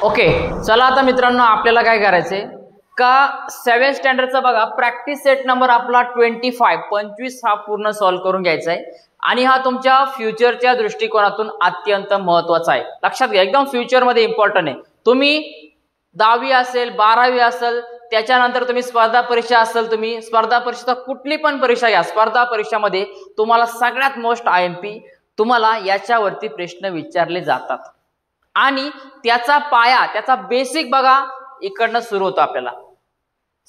Okay, चला आता मित्रांनो आपल्याला काय करायचंय का 7th स्टँडर्डचा बघा प्रॅक्टिस सेट नंबर आपला 25 हा पूर्ण सॉल्व्ह करून घ्यायचा आहे आणि हा तुमच्या फ्युचरच्या दृष्टिकोनातून अत्यंत महत्त्वाचा आहे. लक्षात घ्या, एकदम फ्युचरमध्ये इम्पॉर्टंट आहे. तुम्ही 10वी असेल 12वी असेल त्याच्यानंतर तुम्ही स्पर्धा परीक्षा असेल, तुम्ही स्पर्धा परीक्षा कुठली पण परीक्षा घ्या, स्पर्धा परीक्षामध्ये तुम्हाला सगळ्यात मोस्ट IMP तुम्हाला याच्यावरती प्रश्न विचारले जातात आणि त्याचा पाया त्याचा बेसिक बघा इकडनं सुरू होतो आपल्याला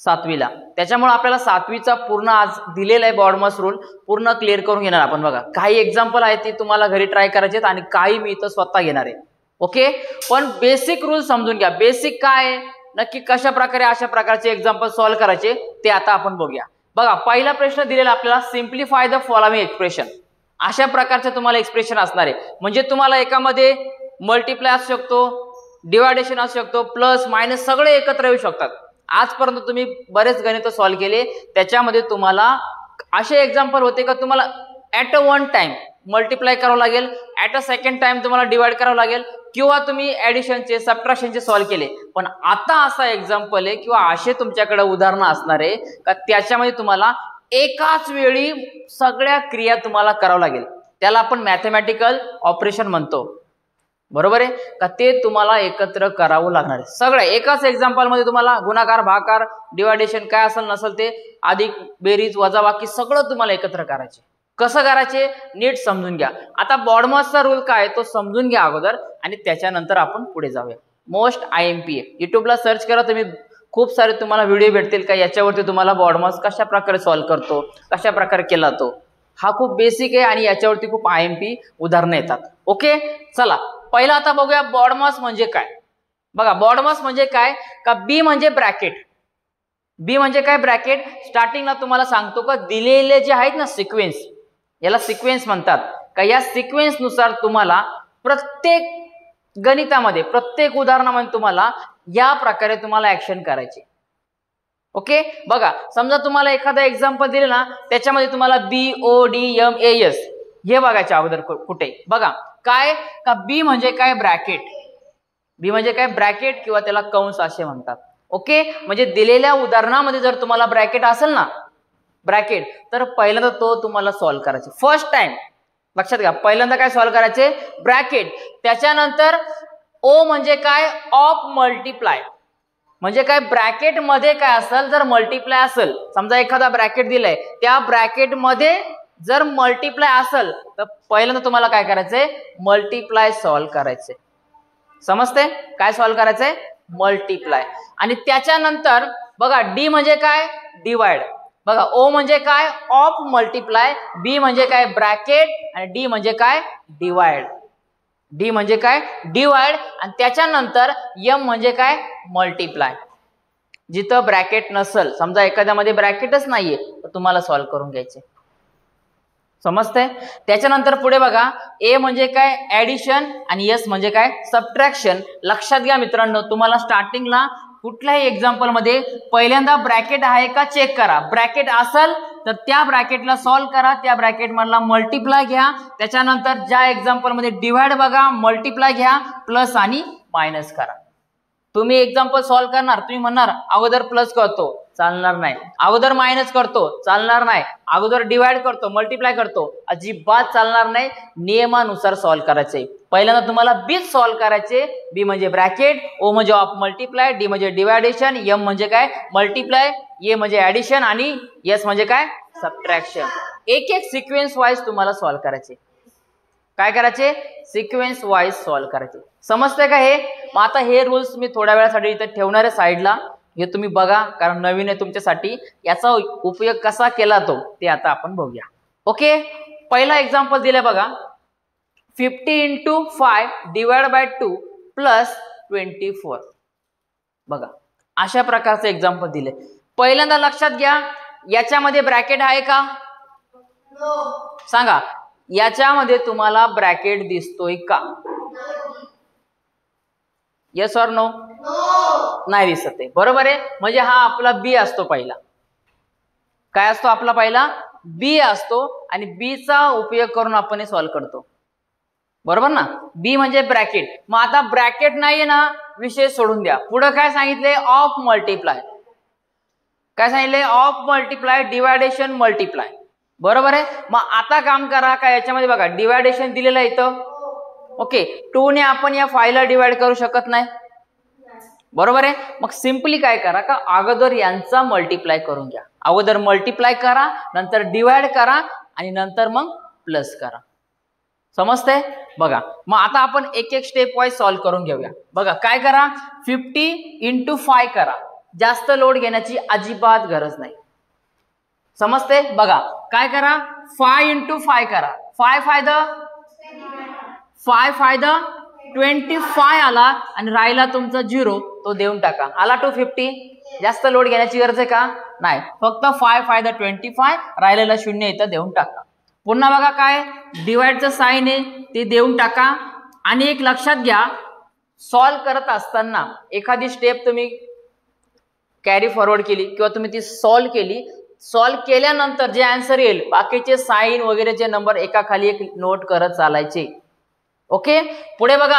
7वीला. त्याच्यामुळे आपल्याला 7वीचा पूर्ण आज दिलेला आहे बॉडमॉस रूल पूर्ण क्लिअर करून घेणार आपण. बघा काही एक्झाम्पल आहेत ते तुम्हाला घरी ट्राय करायचे आणि काही मी इथं स्वतः घेणार आहे. ओके, पण बेसिक रूल समजून घ्या. बेसिक काय आहे, नक्की कशा प्रकारे अशा प्रकारचे एक्झाम्पल सॉल्व्ह करायचे ते आता आपण बघूया. बघा पहिला प्रश्न दिलेला आपल्याला, सिम्प्लिफाय द फॉलोइंग एक्सप्रेशन. अशा प्रकारचे तुम्हाला एक्सप्रेशन असणार आहे. म्हणजे तुम्हाला एकामध्ये मल्टिप्लाय असू शकतो, डिवायडेशन असू शकतो, प्लस मायनस सगळे एकत्र येऊ शकतात. आजपर्यंत तुम्ही बरेच गणित सॉल्व्ह केले, त्याच्यामध्ये तुम्हाला असे एक्झाम्पल होते का तुम्हाला at a one time multiply करावं लागेल, ऍट अ सेकंड टाइम तुम्हाला डिवाइड करावं लागेल, किंवा तुम्ही ऍडिशनचे सबट्रॅक्शनचे सॉल्व्ह केले. पण आता असा एक्झाम्पल आहे किंवा असे तुमच्याकडे उदाहरणं असणार आहे का त्याच्यामध्ये तुम्हाला एकाच वेळी सगळ्या क्रिया तुम्हाला करावं लागेल. त्याला आपण मॅथमॅटिकल ऑपरेशन म्हणतो. बरोबर आहे का, ते तुम्हाला एकत्र करावं लागणार आहे. सगळं एकाच एक्झाम्पल मध्ये तुम्हाला गुणाकार भागाकार डिवायडेशन काय असेल नसेल ते अधिक बेरीज वजाबाकी सगळं तुम्हाला एकत्र करायचे. कसं करायचे नीट समजून घ्या. आता बॉडमॉसचा रूल काय तो समजून घ्या अगोदर आणि त्याच्यानंतर आपण पुढे जाऊया. मोस्ट IMP युट्यूबला सर्च करा तुम्ही, खूप सारे तुम्हाला व्हिडिओ भेटतील का याच्यावरती तुम्हाला बॉडमॉस कशा प्रकारे सॉल्व्ह करतो, कशा प्रकारे केला तो. हा खूप बेसिक आहे आणि याच्यावरती खूप IMP उदाहरणं येतात. ओके, चला पहिला आता बघूया बॉडमॉस म्हणजे काय. बघा बॉडमॉस म्हणजे काय का बी म्हणजे ब्रॅकेट. बी म्हणजे काय ब्रॅकेट. स्टार्टिंगला तुम्हाला सांगतो का दिलेले जे आहेत ना सिक्वेन्स, याला सिक्वेन्स म्हणतात का, या सिक्वेन्स नुसार तुम्हाला प्रत्येक गणितामध्ये प्रत्येक उदाहरणामध्ये तुम्हाला या प्रकारे तुम्हाला ऍक्शन करायचे. ओके, बघा समजा तुम्हाला एखादा एक्झाम्पल दिले ना त्याच्यामध्ये तुम्हाला BODMAS हे बघायचे अगोदर कुठे. बघा काय का बी म्हणजे काय ब्रॅकेट. बी म्हणजे काय ब्रॅकेट किंवा त्याला कंस असे म्हणतात. ओके, म्हणजे दिलेल्या उदाहरणामध्ये जर तुम्हाला ब्रॅकेट असेल ना ब्रॅकेट तर पहिल्यांदा तो तुम्हाला सॉल्व्ह करायचे. फर्स्ट टाइम लक्षात घ्या, पहिल्यांदा काय सॉल्व्ह करायचे ब्रॅकेट. त्याच्यानंतर ओ म्हणजे काय ऑफ मल्टिप्लाय. म्हणजे काय ब्रॅकेट मध्ये काय असेल जर मल्टिप्लाय असेल, समजा एखादा ब्रॅकेट दिलाय त्या ब्रॅकेट मध्ये जर मल्टिप्लाय असेल तर पहिल्यांदा तुम्हाला काय करायचंय मल्टिप्लाय सॉल्व्ह करायचे. समजते काय सॉल्व्ह करायचंय मल्टिप्लाय. आणि त्याच्यानंतर बघा डी म्हणजे काय डिवाइड. बघा ओ म्हणजे काय ऑफ मल्टिप्लाय, बी म्हणजे काय ब्रॅकेट आणि डी म्हणजे काय डिवाइड. डी म्हणजे काय डिवाइड आणि त्याच्यानंतर एम म्हणजे काय मल्टिप्लाय. जिथं ब्रॅकेट नसेल, समजा एखाद्यामध्ये ब्रॅकेटच नाहीये तर तुम्हाला सॉल्व्ह करून घ्यायचे. समजतंय. त्याच्यानंतर पुढे बघा ए म्हणजे काय ऍडिशन आणि एस म्हणजे काय सबट्रॅक्शन. लक्षात घ्या मित्रांनो, तुम्हाला स्टार्टिंगला कुठल्याही एक्झाम्पल मध्ये पहिल्यांदा ब्रॅकेट आहे का चेक करा. ब्रॅकेट असेल तर त्या ब्रॅकेटला सॉल्व्ह करा, त्या ब्रॅकेट मधला मल्टिप्लाय घ्या. त्याच्यानंतर ज्या एक्झाम्पल मध्ये डिवाइड बघा मल्टिप्लाय घ्या, प्लस आणि मायनस करा. तुम्ही एक्झाम्पल सॉल्व्ह करणार, तुम्ही म्हणणार अगोदर प्लस करतो चालणार नाही, अगोदर मायनस करतो चालणार नाही, अगोदर डिवाइड करतो मल्टिप्लाय करतो, अजिबात चालणार नाही. नियमानुसार सॉल्व्ह करायचे. पहिल्यांदा तुम्हाला बी सॉल्व्ह करायचे. बी म्हणजे ब्रॅकेट, ओ म्हणजे ऑफ मल्टिप्लाय, डी म्हणजे डिवायडेशन, एम म्हणजे काय मल्टिप्लाय, ए म्हणजे ऍडिशन आणि एस म्हणजे काय सबट्रॅक्शन. एक एक सिक्वेन्स वाईज तुम्हाला सॉल्व्ह करायचे. काय करायचे सिक्वेन्स वाईज सॉल्व्ह करायचे. समजतंय का हे. मग आता हे रूल्स मी थोड्या वेळासाठी इथे ठेवणार आहे साईडला, हे तुम्ही बघा कारण नवीन आहे तुमच्यासाठी. याचा उपयोग कसा केला तो ते आता आपण बघूया. ओके, पहिला एक्झाम्पल दिलाय बघा 50 × 5 डिवाइड बाय 2 प्लस 24. बघा अशा प्रकारचं एक्झाम्पल दिले. पहिल्यांदा लक्षात घ्या याच्यामध्ये ब्रॅकेट आहे का सांगा. याच्यामध्ये तुम्हाला ब्रॅकेट दिसतोय का येस ऑर नो. नाही दिसत आहे. बरोबर आहे. म्हणजे हा आपला बी असतो पहिला. काय असतो आपला पहिला बी असतो आणि बी चा उपयोग करून आपण हे सॉल्व्ह करतो. बरोबर ना. बी म्हणजे ब्रॅकेट. मग आता ब्रॅकेट नाहीये ना विषय सोडून द्या. पुढे काय सांगितले? Of multiply. काय सांगितले? Of multiply, deviation, multiply. बरोबर आहे. मग आता काम करा काय याच्यामध्ये बघा, डिवायडेशन दिलेलं आहे इथं. ओके, 2 ने आपण या 5 ला डिवाइड करू शकत नाही. बरोबर आहे. मग सिंपली काय करा का अगोदर यांचा मल्टिप्लाय करून घ्या. अगोदर मल्टिप्लाय करा, नंतर डिवाइड करा आणि नंतर मग प्लस करा. समजतंय? बघा मग आता आपण एक एक स्टेप वाईज सॉल्व्ह करून घेऊया. बघा काय करा, 50 × 5 करा. जास्त लोड घेण्याची अजिबात गरज नाही. समजते? बघा काय करा, 5 × 5 करा. 5 फायदा 25 आला आणि राहिला तुमचा 0, तो देऊन टाका. आला 250. जास्त लोड घेण्याची गरज आहे का? नाही. फक्त 5 फायदा 25, राहिलेला 0 इथं देऊन टाका. पुन्हा बघा काय डिवाइडचं साइन आहे ते देऊन टाका. आणि एक लक्षात घ्या, सॉल्व करत असताना एखादी स्टेप तुम्ही कॅरी फॉरवर्ड केली किंवा तुम्ही ती सॉल्व केली, सॉल्व केल्यानंतर जे आन्सर येईल बाकीचे साइन वगैरेचे नंबर एका खाली एक नोट करत चालायचे. ओके, पुढे बघा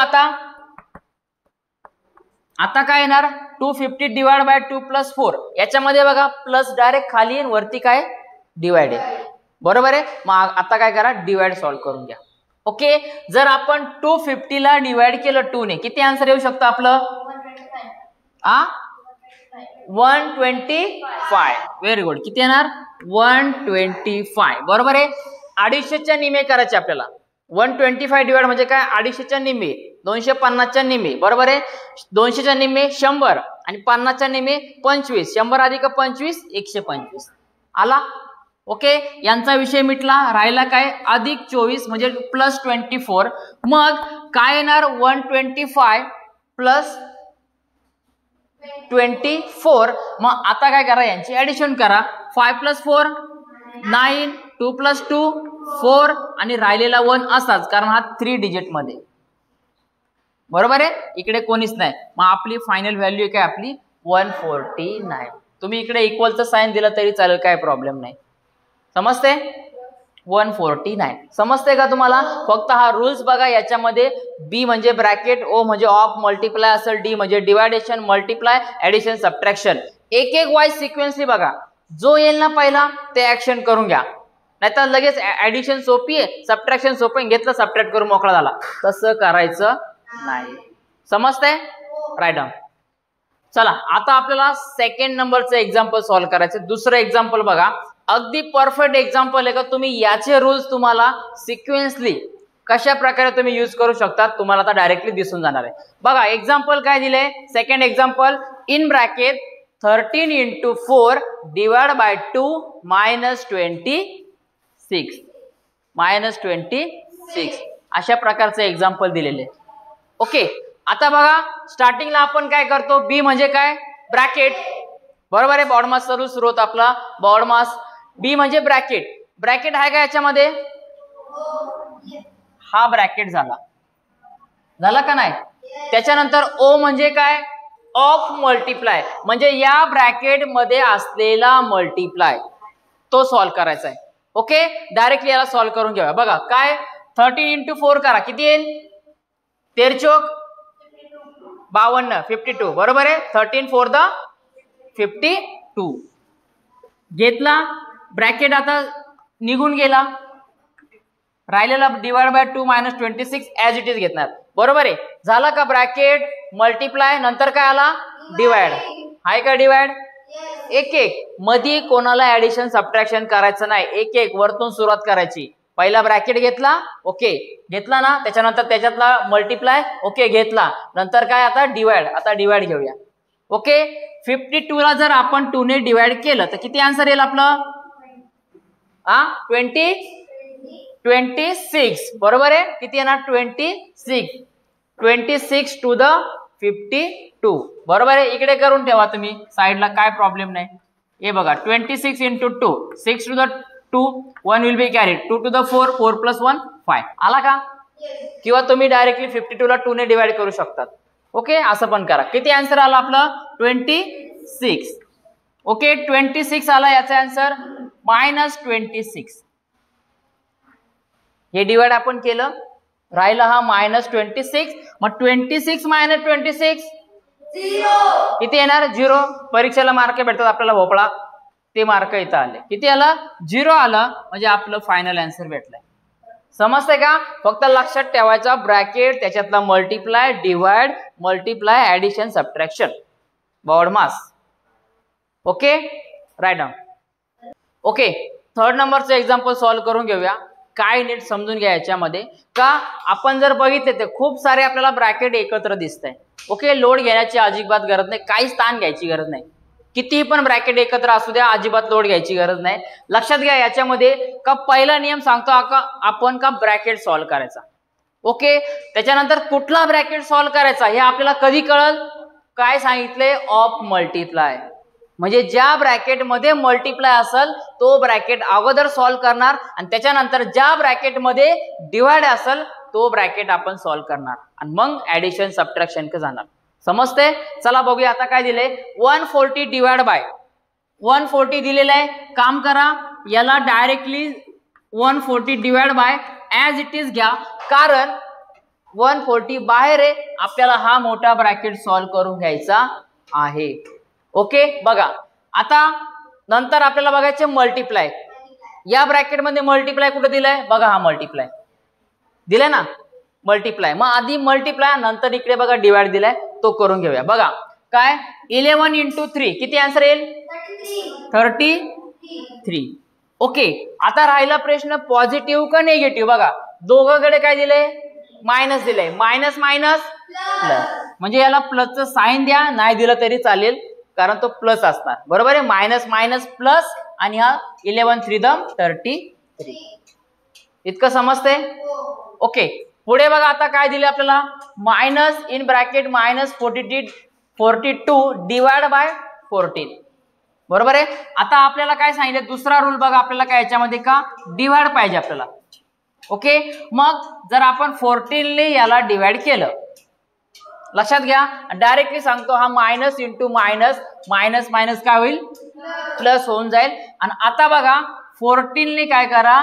आता काय येणार, 250 डिवाइड बाय 2 + 4. याच्यामध्ये बघा प्लस डायरेक्ट खाली येईल, वरती काय डिवाइड आहे. बरोबर आहे. मग आता काय करा, डिवाइड सॉल्व करून घ्या. ओके, जर आपण 250 ला डिवाइड केलं 2 ने, किती आन्सर येऊ शकतं आपलं? 125. Very good. किती येणार? 125. बरोबर आहे. 250च्या निमे करायचे आपल्याला. 125 डिवाइड म्हणजे काय, 250च्या निमे, 250च्या निमे. बरोबर आहे. 200च्या निमे 100 आणि 50च्या निमे 25. 100 अधिक 25 125 आला. ओके, यांचा विषय मिटला. राहिला काय, अधिक 24 म्हणजे प्लस 24. मग काय येणार, 125 प्लस 24. मग आता काय करा, यांची ऍडिशन करा. 5 + 4 9, 2 + 2 4 आणि राहिलेला 1 असाच, कारण हा 3 डिजिट मध्ये. बरोबर आहे. इकडे कोणीच नाही. मग आपली फायनल व्हॅल्यू काय, आपली 149. तुम्ही इकडे इक्वलचं साइन दिलं तरी चालेल, काय प्रॉब्लेम नाही. समजते? 149. समजते का तुम्हाला? फक्त हा रूल्स बघा. याच्यामध्ये बी म्हणजे ब्रॅकेट, ओ म्हणजे ऑफ मल्टिप्लाय असेल, डी म्हणजे डिवायडेशन, मल्टिप्लाय, ऍडिशन, सबट्रॅक्शन. एक एक वाईज सिक्वेन्सली बघा. जो येईल ना पहिला ते ऍक्शन करून घ्या. नाहीतर लगेच ऍडिशन सोपी आहे, सबट्रॅक्शन सोपी आहे, घेतलं सबट्रॅक्ट करून मोकळा झाला. तसं करायचं नाही. समजतंय? Write down. चला आता आपल्याला सेकंड नंबरचं एक्झाम्पल सॉल्व्ह करायचं. दुसरं एक्झाम्पल बघा, अगदी परफेक्ट एक्झाम्पल आहे का. तुम्ही याचे रूल्स तुम्हाला सिक्वेन्सली कशा प्रकारे तुम्ही यूज करू शकता तुम्हाला आता डायरेक्टली दिसून जाणार आहे. बघा एक्झाम्पल काय दिले, second example, in bracket 13 × 4 divide by 2 -26 अशा प्रकारचे एक्झाम्पल दिलेले. ओके, आता बघा स्टार्टिंगला आपण काय करतो, बी म्हणजे काय, ब्रॅकेट. बरोबर आहे. बॉडमास रूल सुरू होता आपला, बॉडमास. बी म्हणजे ब्रॅकेट. ब्रॅकेट आहे का याच्यामध्ये? हा ब्रॅकेट झाला का नाही? त्याच्यानंतर ओ म्हणजे काय, ऑफ मल्टिप्लाय, म्हणजे या ब्रॅकेट मध्ये असलेला मल्टिप्लाय, तो सॉल्व्ह करायचा आहे. ओके, डायरेक्टली याला सॉल्व्ह करून घेऊया. बघा काय, 13 × 4 करा. किती येईल? 13 चोक 52, 52. बरोबर आहे. 13 4 द 52 घेतला. ब्रॅकेट आता निघून गेला. राहिलेला divide by 2 -26 as it is घेणार. बरोबर आहे. झाला का ब्रॅकेट मल्टिप्लाय, नंतर काय आला, डिवाइड. आहे का डिवाइड? एक एक मध्ये कोणाला ऍडिशन सबट्रॅक्शन करायचं नाही. एक एक वरतून सुरुवात करायची. पहिला ब्रॅकेट घेतला, ओके घेतला ना, त्याच्यानंतर त्याच्यातला मल्टिप्लाय, ओके घेतला, नंतर काय आता डिवाइड. आता डिवाइड घेऊया. ओके, 52 ला जर आपण 2 ने डिवाइड केलं तर किती आन्सर येईल आपलं? 26. बरोबर आहे. किती येणार? 26 टू द 52. बरोबर आहे. इकडे करून ठेवा तुम्ही साईडला, काय प्रॉब्लेम नाही. हे बघा 26 × 2 6 to the 2 1 will be carried, 2 to the 4 4 + 1 5. आला का? किंवा तुम्ही डायरेक्टली 52 ला 2 ने डिवाइड करू शकतात. ओके, असं पण करा. किती आन्सर आला आपलं? 26. ओके, 26 आला याचा आन्सर. -26 हे डिवाइड आपण केलं, राहिला हा -26. मग 26 - 26 किती येणार 0. परीक्षेला मार्क भेटतात आपल्याला भोपळा, ते मार्क इथं आले. किती आला 0 आला, म्हणजे आपलं फायनल आन्सर भेटलाय. समजतंय का? फक्त लक्षात ठेवायचा ब्रॅकेट, त्याच्यातला multiply, divide, multiply, addition, subtraction, BODMAS. Okay, write down. Okay, third नंबरचं एक्झाम्पल सॉल्व्ह करून घेऊया. काय नीट समजून घ्या याच्यामध्ये. का आपण जर बघितले तर खूप सारे आपल्याला ब्रॅकेट एकत्र दिसतंय. ओके, लोड घेण्याची अजिबात गरज नाही, काहीच ताण घ्यायची गरज नाही. कितीही पण ब्रॅकेट एकत्र असू द्या, अजिबात लोड घ्यायची गरज नाही. लक्षात घ्या याच्यामध्ये का पहिला नियम सांगतो आपण का ब्रॅकेट सॉल्व्ह करायचा. ओके, त्याच्यानंतर कुठला ब्रॅकेट सॉल्व्ह करायचा हे आपल्याला कधी कळल, काय सांगितले, ऑफ मल्टिप्लाय. म्हणजे ज्या ब्रॅकेटमध्ये मल्टिप्लाय असेल तो ब्रॅकेट अगोदर सॉल्व्ह करणार, आणि त्याच्यानंतर ज्या ब्रॅकेटमध्ये डिवाइड असेल तो ब्रॅकेट आपण सॉल्व्ह करणार, आणि मग ऍडिशन सबट्रॅक्शन क जाणार. समजते? चला बघूया आता काय दिले. 140 डिवाइड बाय 140 दिलेलं आहे. काम करा, याला directly 140 divide by as it is घ्या, कारण 140 बाहेर आहे, आपल्याला हा मोठा ब्रॅकेट सॉल्व्ह करून घ्यायचा आहे. ओके, बघा आता नंतर आपल्याला बघायचे मल्टिप्लाय. या ब्रॅकेटमध्ये मल्टिप्लाय कुठे दिलाय बघा, हा मल्टिप्लाय दिलाय ना, मल्टिप्लाय. मग आधी मल्टिप्लाय, नंतर इकडे बघा डिवाइड दिलाय, तो करून घेऊया. बघा काय 11 into 3 किती आन्सर येईल 33. ओके, आता राहिला प्रश्न पॉझिटिव्ह का निगेटिव्ह. बघा दोघांकडे काय दिलंय, मायनस दिलंय. मायनस मायनस प्लस, म्हणजे याला प्लसचं साइन द्या, नाही दिलं तरी चालेल कारण तो प्लस असणार. बरोबर आहे, मायनस मायनस प्लस, आणि हा 11 3 33. इतकं समजतंय? ओके, पुढे बघा आता काय दिले आपल्याला, minus in bracket minus 42 divide by 14. बरोबर आहे. आता आपल्याला काय सांगितलं, दुसरा रूल बघा आपल्याला काय याच्यामध्ये का डिवाइड पाहिजे आपल्याला. ओके, मग जर आपण 14 ने याला डिवाइड केलं, लक्षात घ्या डायरेक्टली सांगतो, हा minus into minus, minus minus काय होईल प्लस होऊन जाईल. आणि आता बघा 14 ने काय करा,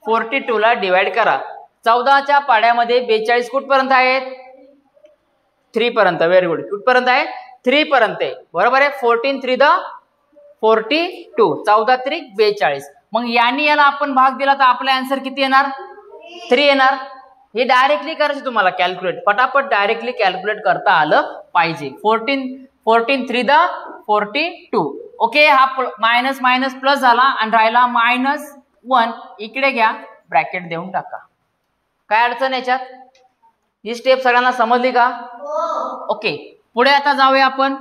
42 ला डिवाइड करा. 14च्या पाड्यामध्ये 42 कुठपर्यंत आहेत 3 पर्यंत. व्हेरी गुड, कुठपर्यंत आहे 3 पर्यंत आहे. बरोबर आहे. 14 3 42, 14 3 42. मग यांनी याला आपण भाग दिला तर आपला आन्सर किती येणार 3 येणार. हे डायरेक्टली करायचं तुम्हाला कॅल्क्युलेट, पटापट डायरेक्टली कॅल्क्युलेट करता आलं पाहिजे. 14 3 42. ओके, हा मायनस मायनस प्लस झाला आणि राहिला -1. इकडे घ्या, ब्रॅकेट देऊन टाका. काय अडचण याच्यात, ही स्टेप सगळ्यांना समजली का? ओके, पुढे आता जाऊया आपण.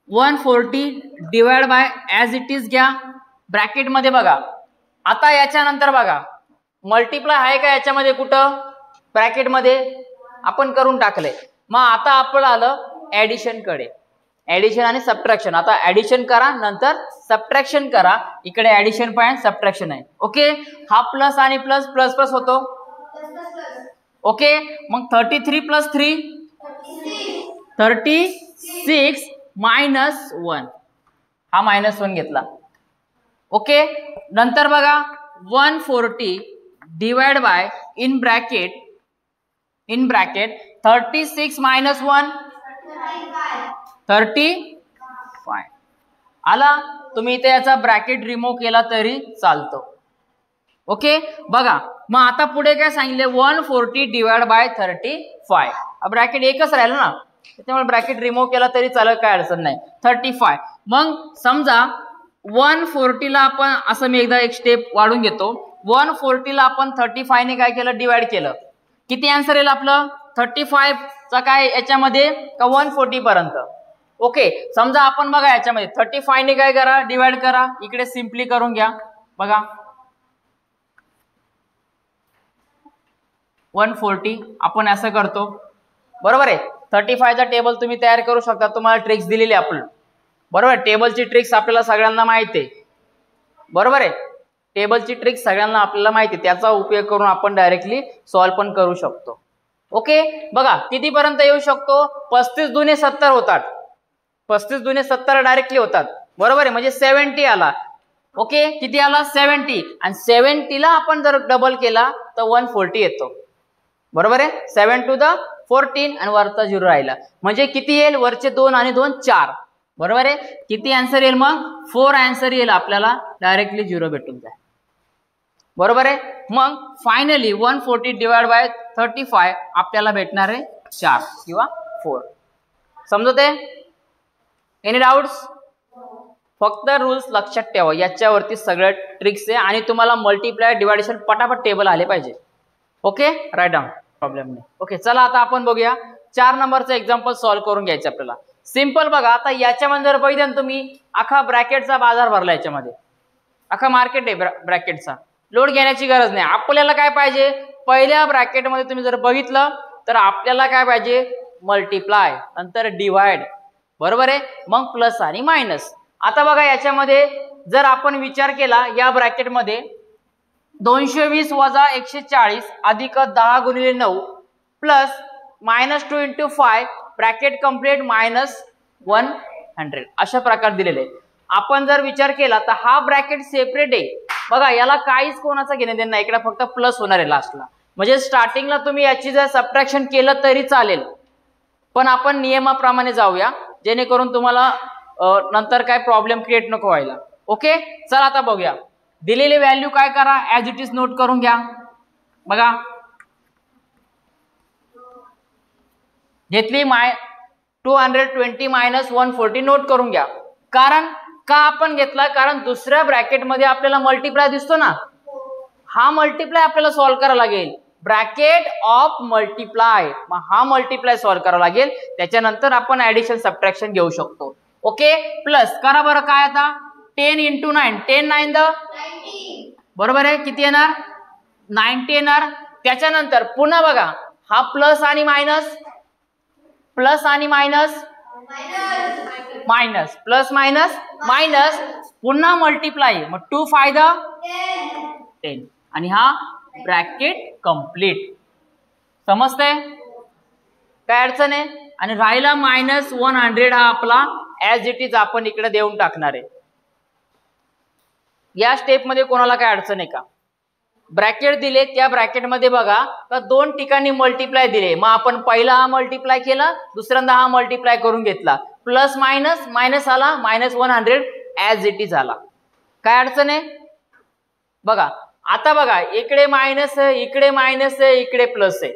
140 divide by as it is घ्या ब्रॅकेट मध्ये. बघा आता याच्यानंतर बघा मल्टिप्लाय आहे का याच्यामध्ये, कुठं ब्रॅकेट मध्ये आपण करून टाकले. मग आता आपण आलं ऍडिशन कडे, ऍडिशन आणि सबट्रॅक्शन. आता ऍडिशन करा, नंतर सबट्रॅक्शन करा. इकडे ऍडिशन पण आहे, सबट्रॅक्शन आहे. ओके, हा प्लस आणि प्लस प्लस प्लस होतो. ओके, मग 33 + 3 36 -1, हा -1 घेतला. ओके, नंतर बघा 140 डिवाइड बाय इन ब्रॅकेट 36 - 1 35 आला. तुम्ही इथे याचा ब्रॅकेट रिमूव्ह केला तरी चालतो. ओके, बघा मग आता पुढे काय सांगितले, 140 डिवाइड बाय 35. ब्रॅकेट एकच राहिलं ना, त्यामुळे ब्रॅकेट रिमूव्ह केला तरी चालेल, काय अडचण नाही. 35. मग समजा 140 ला आपण असं, मी एकदा एक स्टेप वाढून घेतो. 140 ला आपण 35 ने काय केलं डिवाइड केलं, किती आन्सर येईल आपलं 35 चा काय याच्यामध्ये का 140 पर्यंत. ओके, समजा आपण बघा याच्यामध्ये 35 ने काय करा डिवाइड करा, इकडे सिम्पली करून घ्या. बघा 140 आपण असं करतो. बरोबर आहे. 35 चा टेबल तुम्ही तयार करू शकता, तुम्हाला ट्रिक्स दिलेली आपण. बरोबर, टेबलची ट्रिक्स आपल्याला सगळ्यांना माहिती आहे. बरोबर आहे, टेबलची ट्रिक्स सगळ्यांना आपल्याला माहिती आहे, त्याचा उपयोग करून आपण डायरेक्टली सॉल्व्ह पण करू शकतो. ओके, बघा किती पर्यंत येऊ शकतो, 35 दुने 70 होतात. 35 दुने 70 डायरेक्टली होतात. बरोबर आहे, म्हणजे 70 आला. ओके, किती आला 70, आणि 70 ला आपण जर डबल केला तर 140 येतो. बरोबर आहे, 7 to the 14 आणि वरचा 0 राहिला, म्हणजे किती येईल? वरचे 2 आणि 2 4, बरोबर आहे. किती आन्सर येईल मग? 4 आन्सर येईल आपल्याला, डायरेक्टली 0 भेटून जाईल, बरोबर आहे. मग फायनली 140 डिवाइड बाय 35 आपल्याला भेटणार आहे 4 किंवा 4. समजते? Any doubts? फक्त रूल्स लक्षात ठेवा, याच्यावरती सगळं ट्रिक्स आहे आणि तुम्हाला मल्टिप्लाय डिवायडेशन पटापट टेबल आले पाहिजे. ओके, राईट डाऊन, प्रॉब्लेम नाही. ओके, चला आता आपण बघूया 4 नंबरचं एक्झाम्पल सॉल्व्ह करून घ्यायचं आपल्याला. सिंपल बघा, आता याच्यामध्ये जर बघितलं तुम्ही, अख्खा ब्रॅकेटचा बाजार भरला, याच्यामध्ये अख्खा मार्केट आहे ब्रॅकेटचा, लोड घेण्याची गरज नाही. आपल्याला काय पाहिजे? पहिल्या ब्रॅकेटमध्ये तुम्ही जर बघितलं तर आपल्याला काय पाहिजे? मल्टिप्लाय, नंतर डिवाइड, बरोबर आहे. मग प्लस आणि मायनस. आता बघा याच्यामध्ये जर आपण विचार केला, या ब्रॅकेटमध्ये 220 वजा 140 अधिक 10 गुणिले 9 प्लस -2 × 5 ब्रॅकेट कंप्लीट -100 अशा प्रकार दिलेले. आपण जर विचार केला तर हा ब्रॅकेट सेपरेट आहे बघा, याला काहीच कोणाचा घेणे देणं नाही, इकडे फक्त प्लस होणार आहे लास्टला. म्हणजे स्टार्टिंगला तुम्ही याची जर सबट्रॅक्शन केलं तरी चालेल, पण आपण नियमाप्रमाणे जाऊया जेणेकरून तुम्हाला नंतर काय प्रॉब्लेम क्रिएट नको व्हायला. ओके, चला आता बघूया. दिलेली व्हॅल्यू काय करा, ऍज इट इज नोट करून घ्या. बघा घेतली 220 - 140 नोट करून घ्या. कारण का आपण घेतला? कारण दुसऱ्या ब्रॅकेटमध्ये आपल्याला मल्टिप्लाय दिसतो ना, हा मल्टिप्लाय आपल्याला सॉल्व्ह करावा लागेल. ब्रॅकेट ऑफ मल्टिप्लाय, मग हा मल्टिप्लाय सॉल्व्ह करावा लागेल, त्याच्यानंतर आपण ऍडिशन सबट्रॅक्शन घेऊ शकतो. ओके, प्लस करा बरं काय आता, 10 × 9, 10 9 90, बरोबर आहे. किती येणार? 90 येणार. त्याच्यानंतर पुन्हा बघा, हा प्लस आणि मायनस, प्लस आणि minus, minus plus minus minus, पुन्हा मल्टिप्लाय, मग 2 5 10 आणि हा ब्रॅकेट कंप्लीट. समजतंय? काय अडचण आहे? आणि राहिला -100 हा आपला ऍज इट इज आपण इकडे देऊन टाकणार आहे. या स्टेपमध्ये कोणाला काय अडचण आहे का? ब्रॅकेट दिले, त्या ब्रॅकेटमध्ये बघा तर 2 ठिकाणी मल्टिप्लाय दिले, मग आपण पहिला हा मल्टिप्लाय केला, दुसऱ्यांदा हा मल्टिप्लाय करून घेतला, प्लस मायनस मायनस आला, -100 ऍज इट इज आला. काय अडचण आहे? बघा आता बघा, इकडे मायनस आहे, इकडे मायनस आहे, इकडे प्लस आहे,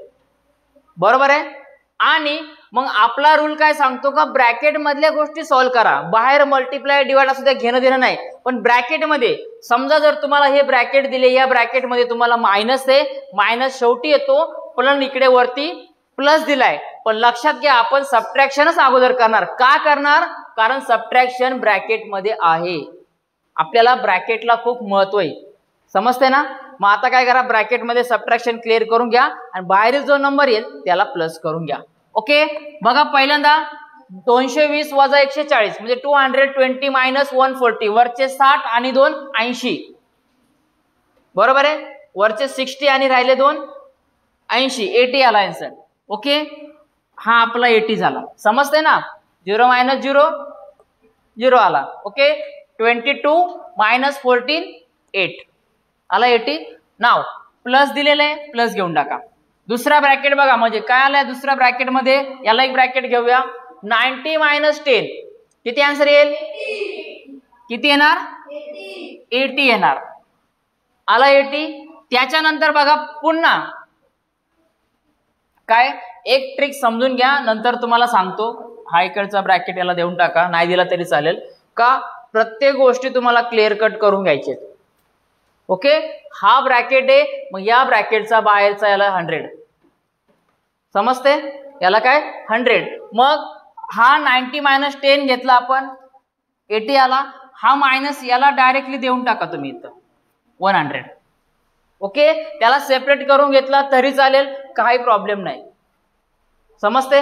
बरोबर आहे. आणि मग आपला रूल काय सांगतो का, ब्रॅकेट मधल्या गोष्टी सॉल्व्ह करा, बाहेर मल्टिप्लाय डिवाइड असू द्या, घेणं देणं नाही. पण ब्रॅकेटमध्ये समजा जर तुम्हाला हे ब्रॅकेट दिले, या ब्रॅकेटमध्ये तुम्हाला मायनस आहे, मायनस शेवटी येतो, पण इकडे वरती प्लस दिलाय, पण लक्षात घ्या आपण सबट्रॅक्शनच अगोदर करणार. का करणार? कारण सबट्रॅक्शन ब्रॅकेटमध्ये आहे, आपल्याला ब्रॅकेटला खूप महत्व आहे. समजते ना? मग आता काय करा, ब्रॅकेटमध्ये सबट्रॅक्शन क्लिअर करून घ्या आणि बाहेरील जो नंबर येईल त्याला प्लस करून घ्या. ओके, बघा पहिल्यांदा 220 वजा 140 म्हणजे 220 - 140, वरचे 60 आणि 2 80, बरोबर आहे. वरचे 60 आणि राहिले 2 80, 80 आला आन्सर. ओके, हा आपला 80 झाला. समजते ना? 0 - 0 0 आला. ओके, 22 - 14 8 आला 80. नाव प्लस दिलेलं आहे, प्लस घेऊन टाका. दुसरा ब्रॅकेट बघा, म्हणजे काय आलाय दुसऱ्या ब्रॅकेटमध्ये, याला एक ब्रॅकेट घेऊया. 90 - 10 किती आन्सर येईल? किती येणार? 80 येणार. आला 80. त्याच्यानंतर बघा पुन्हा काय, एक ट्रिक समजून घ्या, नंतर तुम्हाला सांगतो. हा इकडचा ब्रॅकेट याला देऊन टाका, नाही दिला तरी चालेल. का प्रत्येक गोष्टी तुम्हाला क्लिअर कट करून घ्यायचे. ओके, हा ब्रॅकेट आहे, मग या ब्रॅकेटचा बाहेरचा याला 100. समजते? याला काय 100. मग हा 90 - 10 घेतला आपण, 80 आला. हा मायनस याला डायरेक्टली देऊन टाका तुम्ही इथं 100. ओके, त्याला सेपरेट करून घेतला तरी चालेल, काही प्रॉब्लेम नाही. समजते?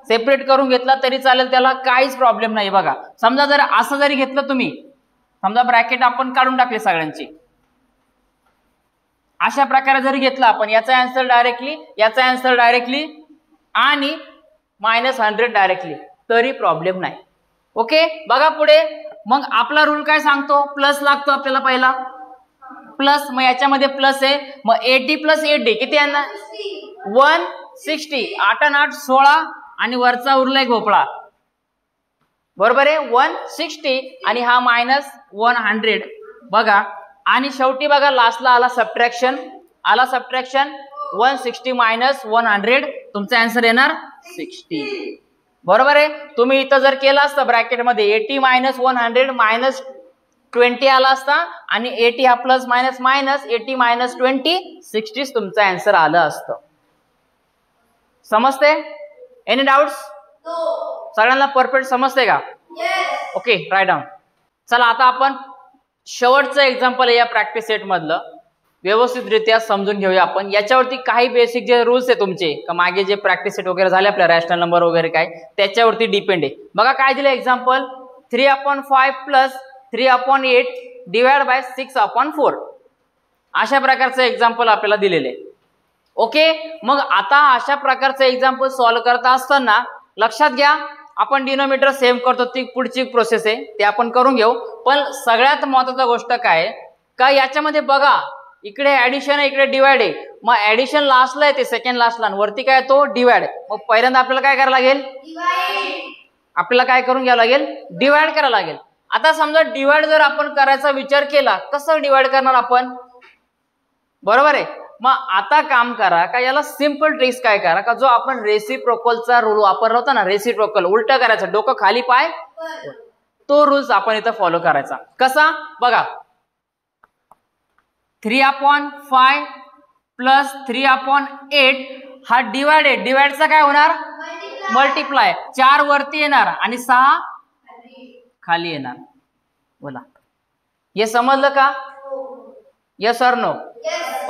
सेपरेट करून घेतला तरी चालेल, त्याला काहीच प्रॉब्लेम नाही. बघा समजा जर असं जरी घेतलं तुम्ही, समजा ब्रॅकेट आपण काढून टाकले सगळ्यांची, अशा प्रकारे जरी घेतला आपण, याचा आन्सर डायरेक्टली, याचा आन्सर डायरेक्टली आणि -100 डायरेक्टली, तरी प्रॉब्लेम नाही. ओके, बघा पुढे. मग आपला रूल काय सांगतो, प्लस लागतो आपल्याला पहिला, प्लस. मग याच्यामध्ये प्लस आहे, मग 80 + 80 किती येणार? 60, 8 आणि 8 16 आणि वरचा उरलाय भोपळा, बरोबर आहे. 160 आणि हा -100 बघा. आणि शेवटी बघा लास्टला आला सबट्रॅक्शन, 160 - 100, तुमचा आन्सर येणार 60, बरोबर आहे. तुम्ही इथं जर केलं असतं ब्रॅकेटमध्ये 80 - 100 -20 आला असता आणि 80 हा प्लस मायनस मायनस 80 - 20 60 तुमचं आन्सर आलं असतं. समजते? Any doubts? सगळ्यांना परफेक्ट समजते का? Okay, write down. चला आता आपण शेवटचं एक्झाम्पल या प्रॅक्टिस सेट मधलं व्यवस्थितरित्या समजून घेऊया आपण. याच्यावरती काही बेसिक जे रूल्स आहे तुमचे का मागे जे प्रॅक्टिस सेट वगैरे झाले आपल्या रॅशनल नंबर वगैरे काय त्याच्यावरती डिपेंड आहे. बघा काय दिलं एक्झाम्पल, 3/5 प्लस 3/8 डिवाइड बाय 6/4 अशा प्रकारचं एक्झाम्पल आपल्याला दिलेलं आहे. ओके, मग आता अशा प्रकारचं एक्झाम्पल सॉल्व्ह करत असताना लक्षात घ्या आपण डिनोमिनेटर सेम करतो, ती पुढची प्रोसेस आहे, ते आपण करून घेऊ. पण सगळ्यात महत्त्वाची गोष्ट काय का याच्यामध्ये बघा इकडे ऍडिशन आहे इकडे डिवाइड आहे. मग ऍडिशन लास्टला येते सेकंड लास्टला आणि वरती काय तो डिवाइड. मग पहिल्यांदा आपल्याला काय करायला लागेल, आपल्याला काय करून घ्यावं लागेल, डिवाइड करायला लागेल. आता समजा डिवाइड जर आपण करायचा विचार केला, कसं डिवाइड करणार आपण, बरोबर आहे. मग आता काम करा का याला सिंपल ट्रिक्स काय करा का जो आपण रेसिप्रोकलचा रूल वापरला होता ना, रेसिप्रोकल उलट करायचं, डोकं खाली पाय, तो रूल्स आपण इथं फॉलो करायचा. कसा बघा, 3/5 प्लस 3/8 हा डिवाइड आहे, डिवाइडचा काय होणार मल्टिप्लाय, 4 वरती येणार आणि 6 खाली येणार. बोला हे समजलं का? Yes or no?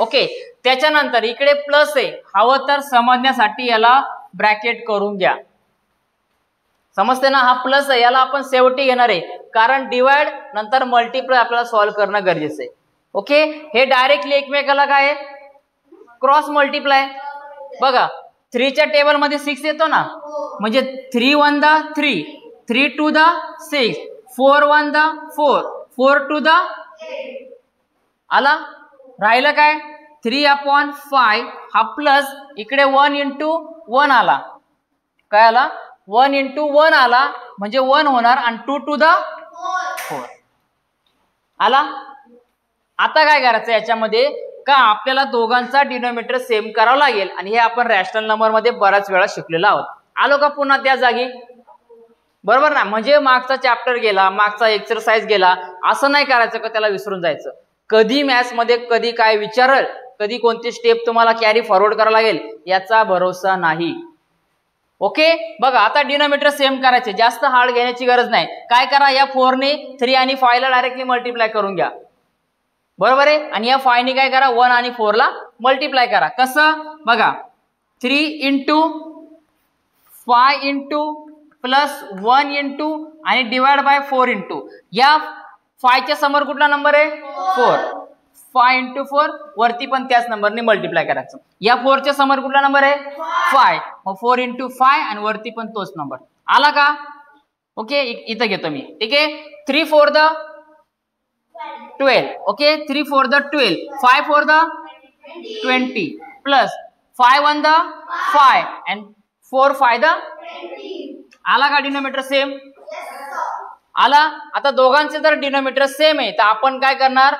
ओके, त्याच्यानंतर इकडे प्लस आहे, हवं तर समजण्यासाठी याला ब्रॅकेट करून घ्या. समजते ना, हा प्लस आहे याला आपण शेवटी घेणार आहे कारण डिवाइड नंतर मल्टिप्लाय आपल्याला सॉल्व्ह करणं गरजेचं आहे. ओके, हे डायरेक्टली एकमेकाला काय क्रॉस मल्टिप्लाय. बघा 3 च्या टेबल मध्ये 6 येतो ना, म्हणजे 3 × 1 = 3, 3 × 2 = 6, 4 × 1 = 4, 4 × 2 = 8 आला. राहिलं काय 3/5 हा प्लस इकडे 1 × 1 आला, काय आला 1 × 1 आला म्हणजे 1 होणार आणि 2 × 2 = 4 आला. आता काय करायचं याच्यामध्ये का आपल्याला दोघांचा डिनोमिनेटर सेम करावा लागेल आणि हे आपण रॅशनल नंबर मध्ये बऱ्याच वेळा शिकलेलो आहोत. आलो का पुन्हा त्या जागी, बरोबर ना. म्हणजे मागचा चॅप्टर गेला, मागचा एक्सरसाइज गेला असं नाही करायचं का त्याला विसरून जायचं. कधी मॅथ्स मध्ये कधी काय विचारल, कधी कोणती स्टेप तुम्हाला कॅरी फॉरवर्ड करावं लागेल याचा भरोसा नाही. ओके, बघा आता डिनोमिनेटर सेम करायचे, जास्त हार्ड घेण्याची गरज नाही. काय करा या 4 ने 3 आणि 5 ला डायरेक्टली मल्टिप्लाय करून घ्या, बरोबर आहे. आणि या 5 ने काय करा 1 आणि 4 ला मल्टिप्लाय करा. कसं बघा 3 × 5 × प्लस 1 × आणि डिवाइड बाय 4 × या 5 च्या समोर कुठला नंबर आहे 4, 5 × 4 वरती पण त्याच नंबरने मल्टिप्लाय करायचं. या 4 च्या समोर कुठला नंबर आहे 5, मग 4 × 5 आणि वरती पण तोच नंबर आला का. ओके, इथं घेतो मी, ठीक आहे. 3 × 4 = 12, ओके 3 × 4 = 12, 5 × 4 = 20 प्लस 5 × 1 = 5 and 4 × 5 = 20 आला का डिनोमिनेटर सेम आला. आता दोघांचे जर डिनोमिनेटर सेम आहे तर आपण काय करणार,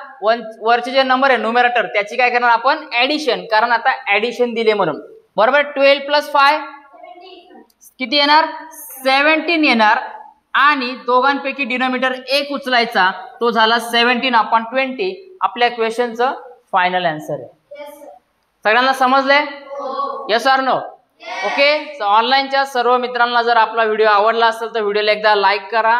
वरचे जे नंबर आहे न्यूमरेटर त्याची काय करणार आपण ऍडिशन, कारण आता ऍडिशन दिले म्हणून, बरोबर. 12 + 5 किती येणार 17 येणार आणि दोघांपैकी डिनोमिनेटर एक उचलायचा, तो झाला 17/20. आपल्या क्वेश्चनचं फायनल आन्सर आहे. सगळ्यांना समजलंय? Yes or no? ओके, ऑनलाईनच्या सर्व मित्रांना जर आपला व्हिडिओ आवडला असेल तर व्हिडिओला एकदा लाईक करा,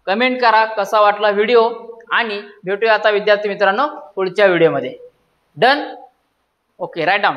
कमेंट करा कसा वाटला व्हिडिओ, आणि भेटूया आता विद्यार्थी मित्रांनो पुढच्या व्हिडिओमध्ये. डन? Okay, write down.